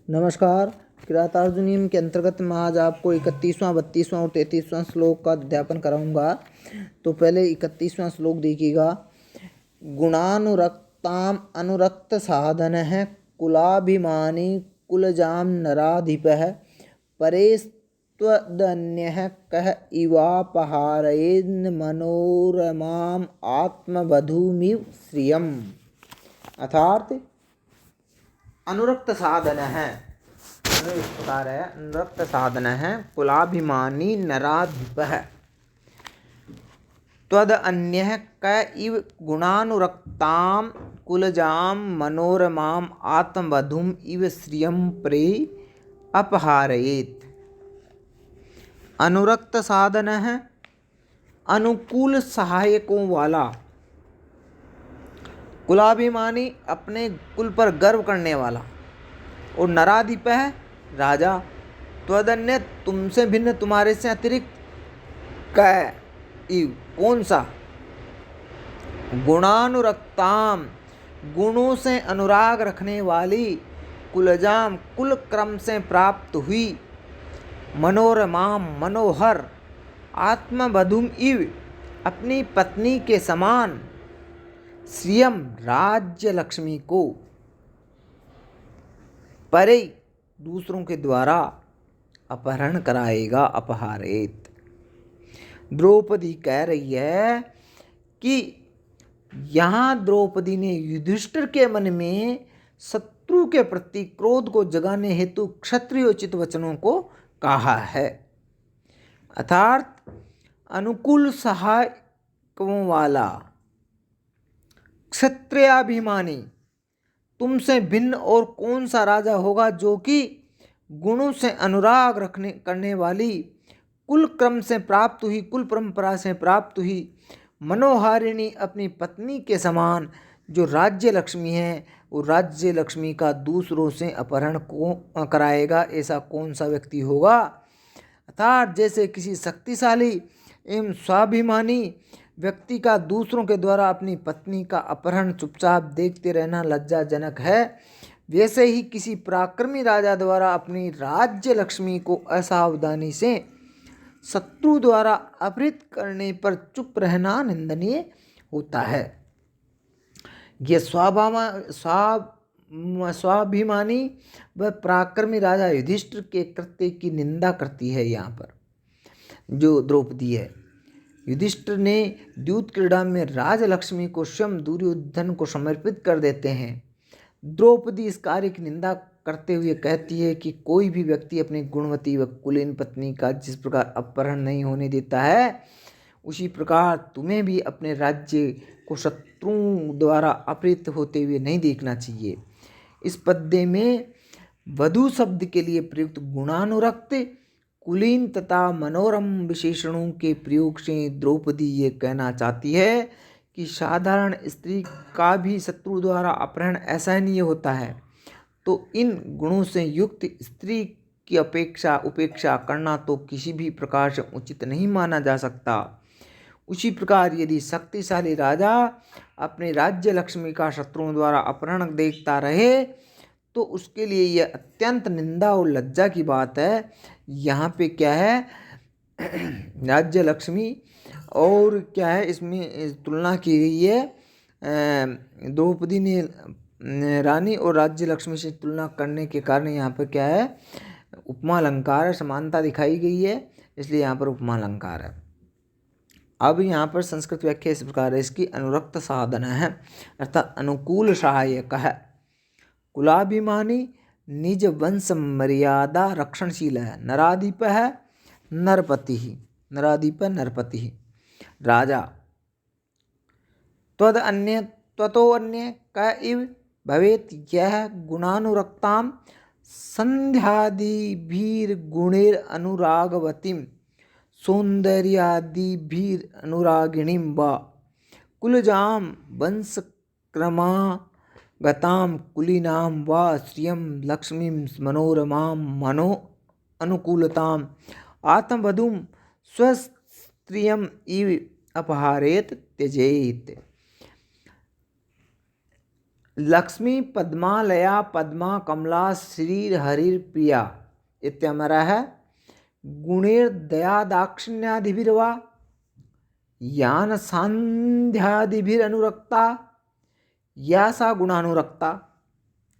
नमस्कार। किरातार्जुनीय के अंतर्गत मैं आज आपको 31वां 32वां और 33वां श्लोक का अध्यापन कराऊंगा। तो पहले 31वां श्लोक देखिएगा। गुणानुरक्ताम अनुरक्त साधन है कुलाभिमानी कुलजाम नराधिपः परेस्त्वदन्यः कः इवापहारयेन् मनोरमाम आत्मवधूमिव श्रियम्। अर्थात अनुरक्त साधन है, इस प्रकार है। अनुरक्त साधन है कुलाभिमानी नराधिपः त्वद अन्यः क इव गुणानुरक्ताम कुलजाम मनोरमाम आत्मवधूम इव श्रियं प्रे अपहारयेत्। अनुरक्त साधन है अनुकूल सहायकों वाला, कुलाभिमानी अपने कुल पर गर्व करने वाला, और नराधिप है राजा। त्वदन्य तुमसे भिन्न, तुम्हारे से अतिरिक्त, क कौन सा, गुणानुरक्ताम गुणों से अनुराग रखने वाली, कुलजाम कुल क्रम से प्राप्त हुई, मनोरमाम मनोहर, आत्मवधूम इव अपनी पत्नी के समान, श्रियम राज्य लक्ष्मी को, परे दूसरों के द्वारा अपहरण कराएगा, अपहारेत। द्रौपदी कह रही है कि यहाँ द्रौपदी ने युधिष्ठिर के मन में शत्रु के प्रति क्रोध को जगाने हेतु क्षत्रियोचित वचनों को कहा है। अर्थात अनुकूल सहायकों वाला, क्षत्रियाभिमानी, तुमसे भिन्न और कौन सा राजा होगा जो कि गुणों से अनुराग करने वाली, कुल क्रम से प्राप्त हुई, कुल परंपरा से प्राप्त हुई, मनोहारिणी अपनी पत्नी के समान जो राज्य लक्ष्मी है, वो राज्य लक्ष्मी का दूसरों से अपहरण को कराएगा, ऐसा कौन सा व्यक्ति होगा। अर्थात जैसे किसी शक्तिशाली एवं स्वाभिमानी व्यक्ति का दूसरों के द्वारा अपनी पत्नी का अपहरण चुपचाप देखते रहना लज्जाजनक है, वैसे ही किसी पराक्रमी राजा द्वारा अपनी राज्य लक्ष्मी को असावधानी से शत्रु द्वारा अपहृत करने पर चुप रहना निंदनीय होता है। यह स्वाभिमानी व पराक्रमी राजा युधिष्ठिर के कृत्य की निंदा करती है। यहाँ पर जो द्रौपदी है, युधिष्ठिर ने द्यूत क्रीड़ा में राजलक्ष्मी को स्वयं दुर्योधन को समर्पित कर देते हैं। द्रौपदी इस कार्य की निंदा करते हुए कहती है कि कोई भी व्यक्ति अपनी गुणवती व कुलीन पत्नी का जिस प्रकार अपहरण नहीं होने देता है, उसी प्रकार तुम्हें भी अपने राज्य को शत्रुओं द्वारा अपहृत होते हुए नहीं देखना चाहिए। इस पद्य में वधू शब्द के लिए प्रयुक्त गुणानुरक्त, कुलीन तथा मनोरम विशेषणों के प्रयोग से द्रौपदी ये कहना चाहती है कि साधारण स्त्री का भी शत्रु द्वारा अपहरण असहनीय होता है, तो इन गुणों से युक्त स्त्री की उपेक्षा करना तो किसी भी प्रकार से उचित नहीं माना जा सकता। उसी प्रकार यदि शक्तिशाली राजा अपने राज्य लक्ष्मी का शत्रुओं द्वारा अपहरण देखता रहे, तो उसके लिए यह अत्यंत निंदा और लज्जा की बात है। यहाँ पे क्या है, राज्य लक्ष्मी और क्या है, इसमें तुलना की गई है। द्रौपदी ने रानी और राज्य लक्ष्मी से तुलना करने के कारण यहाँ पर क्या है, उपमा अलंकार, समानता दिखाई गई है, इसलिए यहाँ पर उपमा अलंकार है। अब यहाँ पर संस्कृत व्याख्या इस प्रकार है इसकी। अनुरक्त साधन है अर्थात अनुकूल सहायक है, कुलाभिमानी, निज वंश मर्यादा रक्षणशील है, नराधिप है नरपति ही, नराधिप नरपति ही, राजा। त्वद अन्य त्वतो अन्य क इव भवेत यह गुणानुरक्ताम संध्यादिभीर गुणेर अनुरागवतीम सौंदर्यादिभीर अनुरागिणीं वा कुलजाम वंश क्रमागताम कुलीनां वा श्रियं लक्ष्मीं मनोरमां मनो अनुकूलताम आत्मवधूं स्वस्त्रियम् इव अपहारेत त्यजेत। लक्ष्मी पद्मालया पद्मा कमला श्री हरिर प्रिया इत्य हमारा है। गुणेर दया दाक्षिण्यादिभिर्वा यान सांध्यादिभिर अनुरक्ता या सा गुणानुरक्ता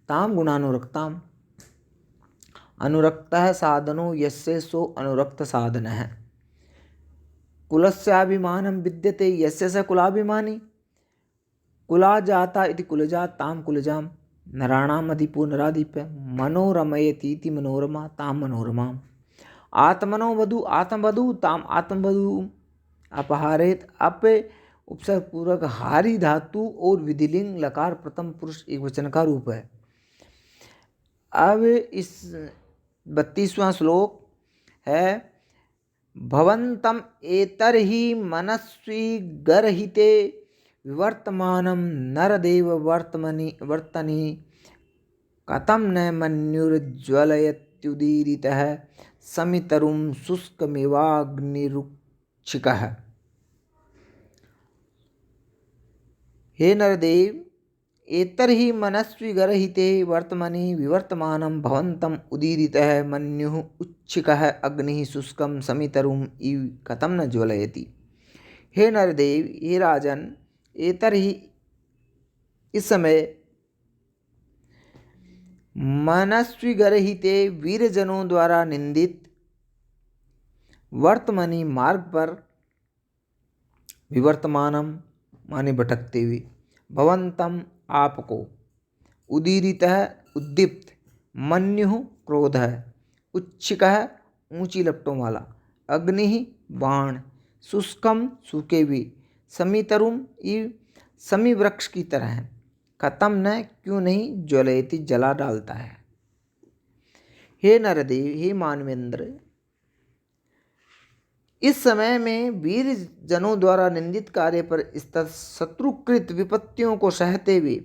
ताम गुणानुरक्ताम। अनुरक्त है साधनो यस्य सो अनुरक्त साधन है। कुलस्याभिमानं विद्यते यस्य स कुलाभिमानी। कुला जाता इति कुलजा ताम कुलजाम। नराणाम अधिपो नराधिप मनोरमयतीति मनोरमा ताम मनोरमाम। आत्मनो वधु आत्मवधु ताम आत्मवधु। अपहारेत अप उपसर्ग पूर्वक हारी धातु और विधिलिंग लकार प्रथम पुरुष एक वचन का रूप है। अब इस 32वां श्लोक है। भवन्तम एतर ही मनस्वी गर्हिते विवर्तमानं नरदेव वर्तनी कथम न मन्युर्ज्वलयत्युदीरितः समितरुं शुष्कमिवाग्निरुक्षिकः। हे नरदेव, एतर ही मनस्वी गर्हिते वर्तमनि विवर्तमानं भवन्तम् उदीरितः मन्युः उच्छिकः अग्निः शुष्कं समितरुम् इव कथम न ज्वलयति। हे नरदेव, हे राजन, एतर ही इस समय मनस्वी गर्हिते वीरजनों द्वारा निंदित वर्तमनी मार्ग पर विवर्तमानम माने भटकते हुए भवंतम आपको उदीरितः उद्दीप्त मन्यु क्रोध है उच्छिक है ऊंची लपटों वाला अग्नि बाण शुष्कम सूखे हुए समीतरुम इव समी वृक्ष की तरह है खत्म न क्यों नहीं ज्वलयति जला डालता है। हे नरदेव, हे मानवेंद्र, इस समय में वीर जनों द्वारा निंदित कार्य पर स्थित शत्रुकृत विपत्तियों को सहते हुए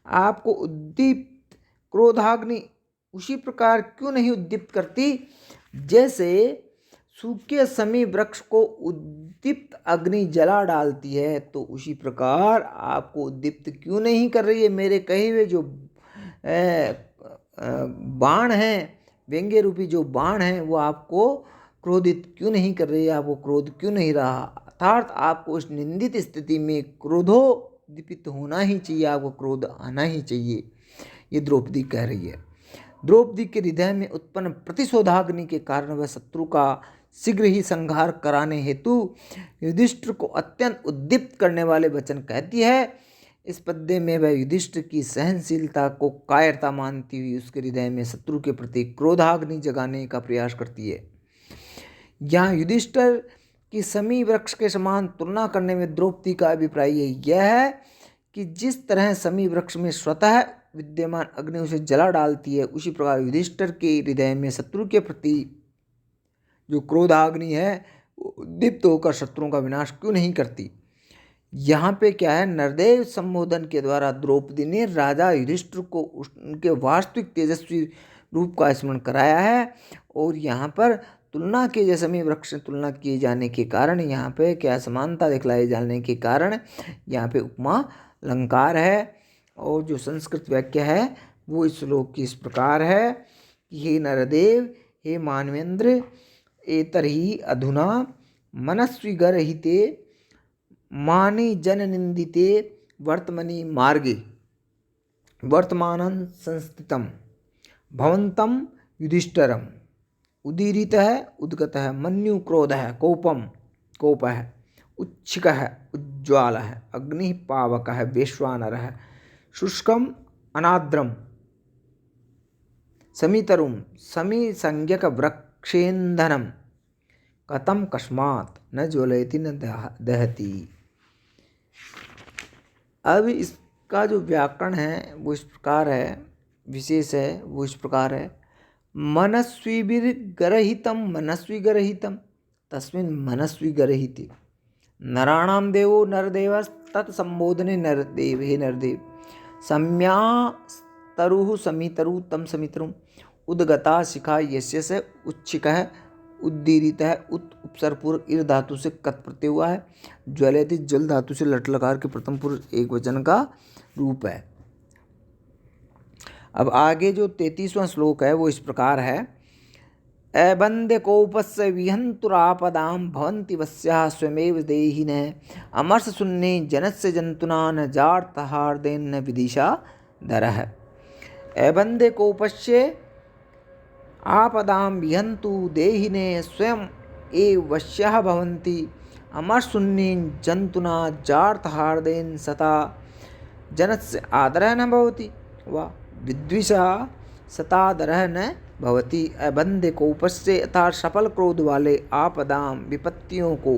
आपको उद्दीप्त क्रोधाग्नि उसी प्रकार क्यों नहीं उद्दीप्त करती जैसे सूखे समी वृक्ष को उद्दीप्त अग्नि जला डालती है, तो उसी प्रकार आपको उद्दीप्त क्यों नहीं कर रही है। मेरे कहे हुए जो बाण हैं, व्यंग्य रूपी जो बाण हैं, वो आपको क्रोधित क्यों नहीं कर रही है, आपको क्रोध क्यों नहीं रहा। अर्थात आपको उस निंदित स्थिति में क्रोधोद्दीपित होना ही चाहिए, आपको क्रोध आना ही चाहिए, ये द्रौपदी कह रही है। द्रौपदी के हृदय में उत्पन्न प्रतिशोधाग्नि के कारण वह शत्रु का शीघ्र ही संहार कराने हेतु युधिष्ठिर को अत्यंत उद्दीप्त करने वाले वचन कहती है। इस पद्य में वह युधिष्ठिर की सहनशीलता को कायरता मानती हुई उसके हृदय में शत्रु के प्रति क्रोधाग्नि जगाने का प्रयास करती है। यहाँ युधिष्ठिर की समी वृक्ष के समान तुलना करने में द्रौपदी का अभिप्राय यह है कि जिस तरह समी वृक्ष में स्वतः विद्यमान अग्नि उसे जला डालती है, उसी प्रकार युधिष्ठिर के हृदय में शत्रु के प्रति जो क्रोधाग्नि है दीप्त होकर शत्रुओं का विनाश क्यों नहीं करती। यहाँ पे क्या है, नरदेव संबोधन के द्वारा द्रौपदी ने राजा युधिष्ठिर को उनके वास्तविक तेजस्वी रूप का स्मरण कराया है। और यहाँ पर तुलना के जैसे में वृक्ष तुलना किए जाने के कारण यहाँ पे क्या समानता दिखलाए जाने के कारण यहाँ पे उपमा अलंकार है। और जो संस्कृत वाक्य है वो इस श्लोक की इस प्रकार है कि हे नरदेव, हे मानवेंद्र, एतर्हि अधुना मनस्वी गर्हिते मानि जन निंदिते वर्तमनि मार्गे वर्तमानं संस्थितं भवन्तं युधिष्ठिरम् उदीरितः उद्गतः मन्यु क्रोधः कोपः उच्छिकः उज्ज्वालः अग्निः पावकः वैश्वानरः शुष्कम् अनाद्रं समीतरुं समीसंज्ञक वृक्षेन्धनं कथम कस्मात् न ज्वलयति न दहति। अब इसका जो व्याकरण है वो इस प्रकार है, विशेष है वो इस प्रकार है। मनस्वीभिर्गरहितं मनस्वी गर्हितं तस्मिन् मनस्वी गर्हिते नराणां देवो नरदेवस्तत्संबोधने नरदेव, हे नरदेव, सम्यास्तरुः समीतरु तं समीतरुम् उद्गता शिखा यस्य से उच्छिकः उद्दीरितः उपसर्गपूर्व इर धातु से कत प्रत्यय हुआ है। ज्वलयति जल धातु से लट लकार के प्रथम पुरुष एक वचन का रूप है। अब आगे जो 33वां श्लोक है वो इस प्रकार है। अबंध्य कोपस्य विहंतुरापदां भवन्ति वस्याः स्वयमेव देहिनः अमर्ष शून्ये जनस्य जंतुना न जार्थहार्देन न विदिशा दरः। अबंध्य कोपस्य आपदां विहन्तु देहिने स्वयं एव वश्याः भवन्ति अमरशून्येन जन्तुना जार्थहार्देन सता जनस्य आदरः न भवति वा विद्विषा सतादरः न भवति। अबंध्य कोपस्य अर्थात सफल क्रोध वाले आपदां विपत्तियों को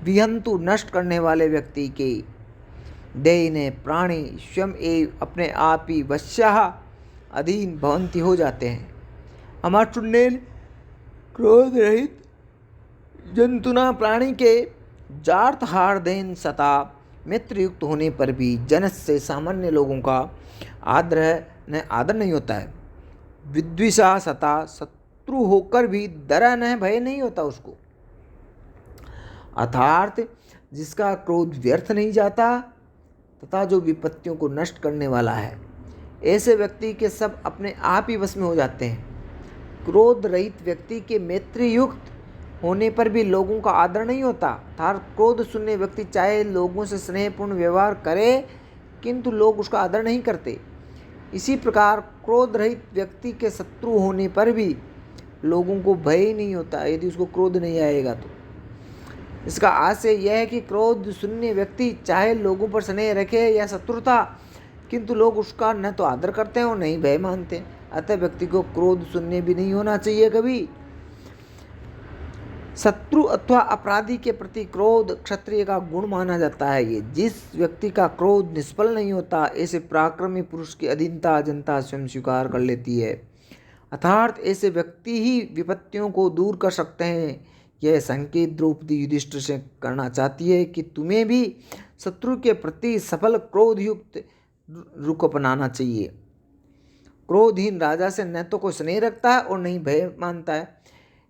विहंतु नष्ट करने वाले व्यक्ति के देहिने प्राणी स्वयं एव अपने आप ही वश्याः अधीन भवन्ति हो जाते हैं। अमरशून्येन क्रोध रहित जंतुना प्राणी के जार्थहार्देन सता मित्र युक्त होने पर भी जनस से सामान्य लोगों का आदर नहीं होता है। विद्विषा सता शत्रु होकर भी डरा न भय नहीं होता उसको, अर्थात जिसका क्रोध व्यर्थ नहीं जाता तथा जो विपत्तियों को नष्ट करने वाला है, ऐसे व्यक्ति के सब अपने आप ही वश में हो जाते हैं। क्रोध रहित व्यक्ति के मैत्री युक्त होने पर भी लोगों का आदर नहीं होता, अर्थात क्रोध शून्य व्यक्ति चाहे लोगों से स्नेहपूर्ण व्यवहार करे किंतु लोग उसका आदर नहीं करते। इसी प्रकार क्रोध रहित व्यक्ति के शत्रु होने पर भी लोगों को भय ही नहीं होता यदि उसको क्रोध नहीं आएगा तो। इसका आशय यह है कि क्रोध शून्य व्यक्ति चाहे लोगों पर स्नेह रखे या शत्रुता, किंतु लोग उसका न तो आदर करते हैं और नहीं भय मानते हैं। अतः व्यक्ति को क्रोध शून्य भी नहीं होना चाहिए कभी। शत्रु अथवा अपराधी के प्रति क्रोध क्षत्रिय का गुण माना जाता है। ये जिस व्यक्ति का क्रोध निष्फल नहीं होता, ऐसे पराक्रमी पुरुष की अधीनता जनता स्वयं स्वीकार कर लेती है, अर्थात ऐसे व्यक्ति ही विपत्तियों को दूर कर सकते हैं। यह संकेत द्रौपदी युधिष्ठिर से करना चाहती है कि तुम्हें भी शत्रु के प्रति सफल क्रोध युक्त रुख अपनाना चाहिए। क्रोधहीन राजा से न तो कोई स्नेह रखता है और नहीं भय मानता है।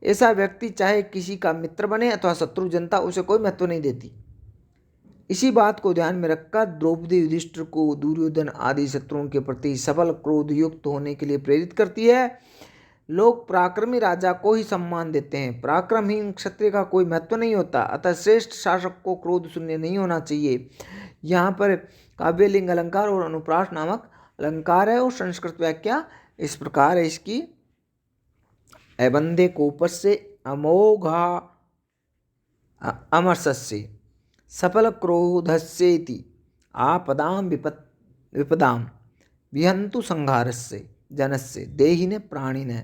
ऐसा व्यक्ति चाहे किसी का मित्र बने अथवा शत्रु, जनता उसे कोई महत्व नहीं देती। इसी बात को ध्यान में रखकर द्रौपदी युधिष्ठिर को दुर्योधन आदि शत्रुओं के प्रति सबल क्रोध युक्त होने के लिए प्रेरित करती है। लोग पराक्रमी राजा को ही सम्मान देते हैं, पराक्रमहीन क्षत्रिय का कोई महत्व नहीं होता। अतः श्रेष्ठ शासक को क्रोध शून्य नहीं होना चाहिए। यहाँ पर काव्यलिंग अलंकार और अनुप्रास नामक अलंकार है और संस्कृत व्याख्या इस प्रकार है इसकी। अबंध्य कोपस्य अमोघा अमर्षस्य सफल क्रोधस्येति आपदां विपदां विहन्तु संहारस्य जनस्य देहिने प्राणिने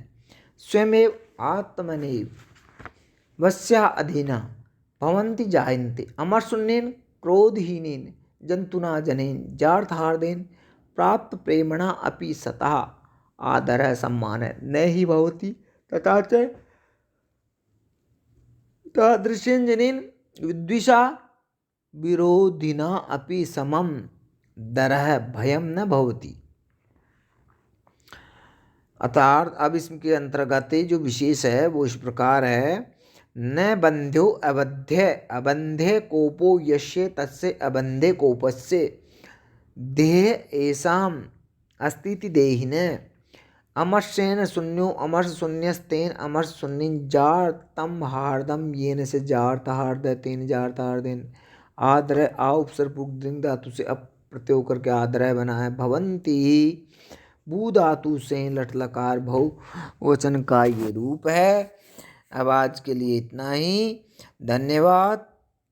स्वयमेव आत्मनेव वस्याः अधीना भवन्ति जायन्ते अमरशून्येन क्रोधहीनेन जंतुना जनेन जार्थहार्देन प्राप्त प्रेमणा अपि सतः आदरः सम्मानः न हि भवति तथा च तादृशेन जनेन विद्विषा विरोधिना अपि समं दरः भयं न भवति। अर्थात अब इसके अंतर्गत जो विशेष है वो इस प्रकार है। न बंध्यो अबंध्य कोपो यस्य तस्य अबंध्य कोपस्य देह ऐसाम अस्तिति देहिने अमर्षेण शून्यो अमर्ष शून्यस्तेन अमर्ष शून्यं जातम हार्दम येन से जार्थ हार्द तेन जार्थ हार्देन आदर आ उपसर्ग पुग्दृंग धातु से अप प्रत्यय होकर के आदर बना है। भवंती भू धातु से लट लकार बहु वचन का ये रूप है। अब आज के लिए इतना ही, धन्यवाद।